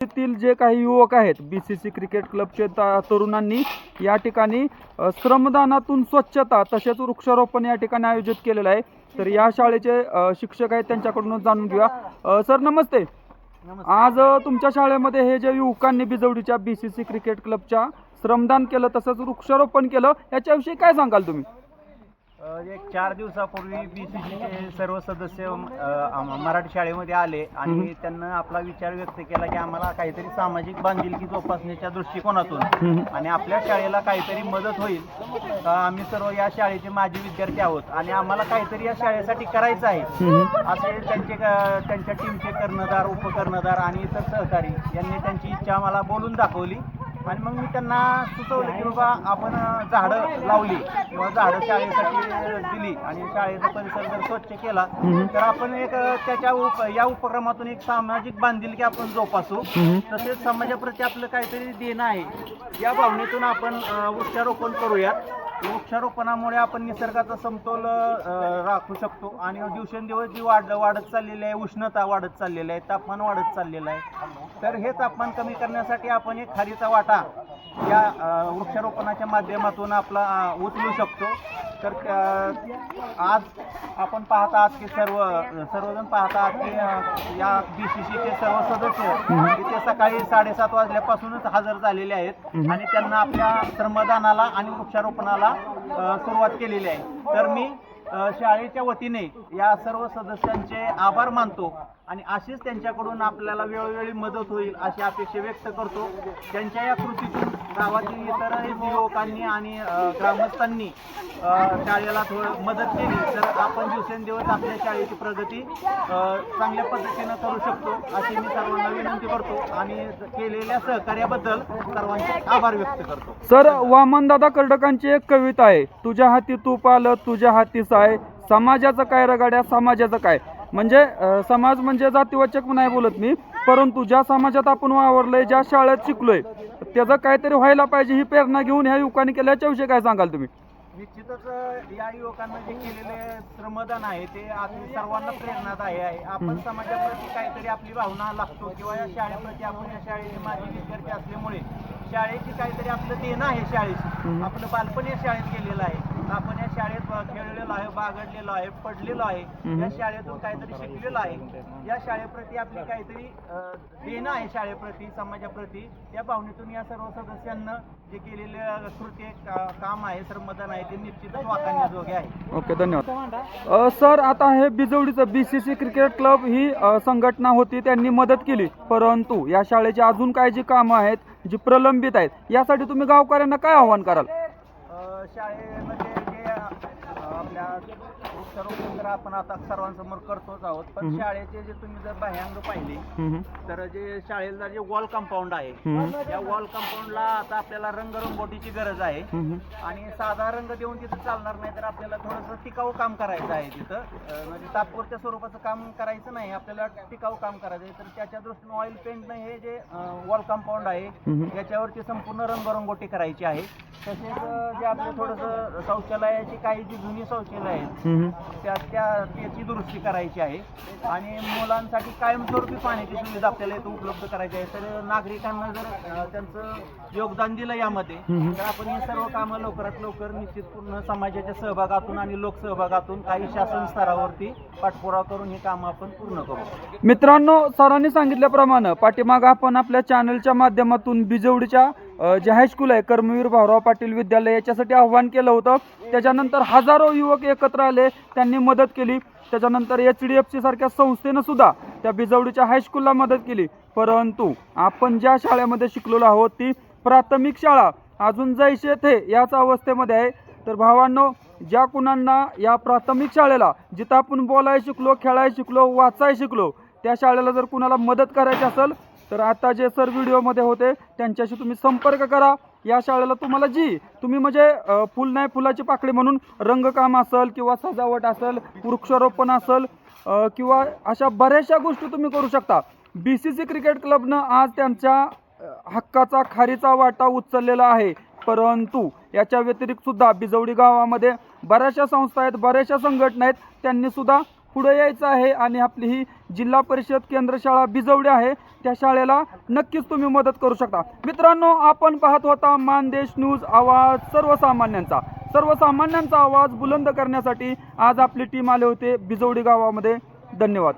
तील जे काही युवक आहेत BCC क्रिकेट क्लबचे तरुणांनी या ठिकाणी श्रमदानातून स्वच्छता तसेच वृक्षारोपण या ठिकाणी आयोजित केलेलं आहे। तर या शाळेचे शिक्षक आहेत त्यांच्याकडून जाणून घेऊया। सर नमस्ते। आज तुमच्या शाळेमध्ये हे जे युवकांनी बिजवडीच्या BCC क्रिकेट क्लबच्या श्रमदान केलं तसंच वृक्षारोपण केलं याच्याविषयी काय सांगाल तुम्ही? एक 4 दिवसापूर्वी BCCचे सर्व सदस्य मराठी शाळेमध्ये आले आणि त्यांना आपला विचार व्यक्त केला की आम्हाला काहीतरी सामाजिक बांधिलकी जोपासण्याच्या दृष्टिकोनातून आणि आपल्या शाळेला काहीतरी मदत होईल। आम्ही सर्व या शाळेचे माजी विद्यार्थी आहोत आणि आम्हाला काहीतरी या शाळेसाठी करायचं आहे असे त्यांच्या टीमचे कर्णधार, उपकर्णधार आणि इतर सहकारी यांनी त्यांची इच्छा मला बोलून दाखवली आणि मग मी त्यांना सुचवलं की बाबा आपण झाडं लावली किंवा झाडं शाळेसाठी दिली आणि शाळेचा परिसर जर स्वच्छ केला तर आपण एक या उपक्रमातून एक सामाजिक बांधिलकी आपण जोपासू, तसेच समाजाप्रती आपलं काहीतरी देणं आहे या भावनेतून आपण वृक्षारोपण करूयात। वृक्षारोपणामुळे आपण निसर्गाचा समतोल राखू शकतो आणि दिवसेंदिवस जी वाढत चाललेली आहे, उष्णता वाढत चाललेली आहे, तापमान वाढत चाललेलं आहे, तर हे तापमान कमी करण्यासाठी आपण एक खारीचा वाटा या वृक्षारोपणाच्या माध्यमातून आपला उचलू शकतो। तर आज आपण पाहत आहात की सर्वजण पाहत आहात की या BCCचे सर्व सदस्य इथे सकाळी 7:30 वाजल्यापासूनच हजर झालेले आहेत आणि त्यांना आपल्या श्रमदानाला आणि वृक्षारोपणाला सुरुवात केलेली आहे। तर मी शाळेच्या वतीने या सर्व सदस्यांचे आभार मानतो आणि अशीच त्यांच्याकडून आपल्याला वेळोवेळी मदत होईल अशी अपेक्षा व्यक्त करतो। त्यांच्या या कृतीतून गावातील इतर युवकांनी आणि ग्रामस्थांनी शाळेला थोडं मदत केली तर आपण दिवसेंदिवस आपल्या शाळेची प्रगती चांगल्या पद्धतीनं करू शकतो अशी मी सर्वांना विनंती करतो आणि केलेल्या सहकार्याबद्दल सर्वांचे आभार व्यक्त करतो। सर वामनदादा कर्डकांची एक कविता आहे, तुझ्या हाती तूप आलं तुझ्या हाती साय, समाजाचं काय रगाड्या समाजाचं काय। म्हणजे समाज म्हणजे जातीवाचक नाही बोलत मी, परंतु ज्या समाजात आपण वावरलोय, ज्या शाळेत शिकलोय त्याचं काहीतरी व्हायला पाहिजे ही प्रेरणा घेऊन ह्या युवकांनी केलं, याच्याविषयी काय सांगाल तुम्ही? निश्चितच या युवकांना जे केलेले श्रमदान आहे ते सर्वांना प्रेरणादायी आहे। आपण समाजाप्रती काहीतरी आपली भावना लागतो किंवा या शाळेप्रती आपण या शाळेचे माजी विद्यार्थी असल्यामुळे शाळेची काहीतरी आपलं देणं आहे, शाळेशी आपलं बालपण या शाळेत गेलेलं आहे, आपण या शाळेत खेळलेलो आहे, बागडलेलो आहे, पडलेलो आहे, या शाळेतून काहीतरी शिकलेलो आहे, या शाळेप्रती आपली काहीतरी देणं आहे शाळेप्रती, समाजाप्रती, या भावनेतून या सर्व सदस्यांना जे केलेले कृत्य काम आहे, श्रमदान आहे ते निश्चितच वाखाणण्याजोगे आहे। ओके, धन्यवाद। सर आता हे बिजवडीचं BCC क्रिकेट क्लब ही संघटना होती, त्यांनी मदत केली, परंतु या शाळेची अजून काय जी कामं आहेत जी प्रलंबित आहेत यासाठी तुम्ही गावकऱ्यांना काय आव्हान कराल? शाळेमध्ये जे आपल्या वृक्षारोपण तर आपण आता सर्वांसमोर करतोच आहोत, पण शाळेचे जे तुम्ही जर बाह्यांग पाहिले तर जे शाळेला जे वॉल कंपाऊंड आहे या वॉल कंपाऊंडला आता आपल्याला रंगरंगोटीची गरज आहे आणि साधा रंग देऊन तिथं चालणार नाही, तर आपल्याला थोडंसं टिकाऊ काम करायचं आहे तिथं, म्हणजे तात्पुरत्या स्वरूपाचं काम करायचं नाही, आपल्याला टिकाऊ काम करायचं आहे। तर त्याच्या दृष्टीने ऑइल पेंटनं हे जे वॉल कंपाऊंड आहे याच्यावरती संपूर्ण रंगरंगोटी करायची आहे। तसेच जे आपलं थोडंसं शौचालयाची काही जी जुनी शौचालय आहेत त्याची दुरुस्ती करायची आहे आणि मुलांसाठी कायमस्वरूपी पाण्याची सुविधा आपल्याला इथं उपलब्ध करायची आहे। तर नागरिकांना जर त्यांचं योगदान दिलं यामध्ये तर आपण ही सर्व कामं लवकरात लवकर निश्चित पूर्ण समाजाच्या सहभागातून आणि लोकसहभागातून काही शासन स्तरावरती पाठपुरावा करून ही कामं आपण पूर्ण करू। मित्रांनो, सरांनी सांगितल्याप्रमाणे पाठीमाग आपण आपल्या चॅनलच्या माध्यमातून बिजवडीच्या जे हायस्कूल आहे कर्मवीर भाऊराव पाटील विद्यालय याच्यासाठी आव्हान केलं होतं, त्याच्यानंतर हजारो युवक एकत्र आले, त्यांनी मदत केली, त्याच्यानंतर HDFC सारख्या संस्थेनं सुद्धा त्या बिजवडीच्या हायस्कूलला मदत केली, परंतु आपण ज्या शाळेमध्ये शिकलेलो आहोत ती प्राथमिक शाळा अजून जैसे थे याच अवस्थेमध्ये आहे। तर भावांनो, ज्या कुणांना या प्राथमिक शाळेला जिथं आपण बोलायला शिकलो, खेळायला शिकलो, वाचायला शिकलो त्या शाळेला जर कुणाला मदत करायची असेल तर आता जे सर व्हिडिओमध्ये होते त्यांच्याशी तुम्ही संपर्क करा। या शाळेला तुम्हाला जी तुम्ही म्हणजे फुल नाही फुलाची पाकळी म्हणून रंगकाम असेल किंवा सजावट असेल, वृक्षारोपण असेल किंवा अशा बऱ्याचशा गोष्टी तुम्ही करू शकता। BCC क्रिकेट क्लबनं आज त्यांच्या हक्काचा खारीचा वाटा उचललेला आहे, परंतु याच्या व्यतिरिक्त सुद्धा बिजवडी गावामध्ये बऱ्याचशा संस्था आहेत, बऱ्याचशा संघटना आहेत, त्यांनी सुद्धा पुढे यायचं आहे आणि आपली ही जिल्हा परिषद केंद्र शाळा बिजवडी आहे, त्या शाळेला नक्कीच तुम्ही मदत करू शकता. मित्रांनो, आपण पाहत होता मानदेश न्यूज, आवाज सर्वसामान्यांचा. सर्वसामान्यांचा आवाज बुलंद करण्यासाठी आज आपली टीम आले होते बिजवडी गावामध्ये. धन्यवाद.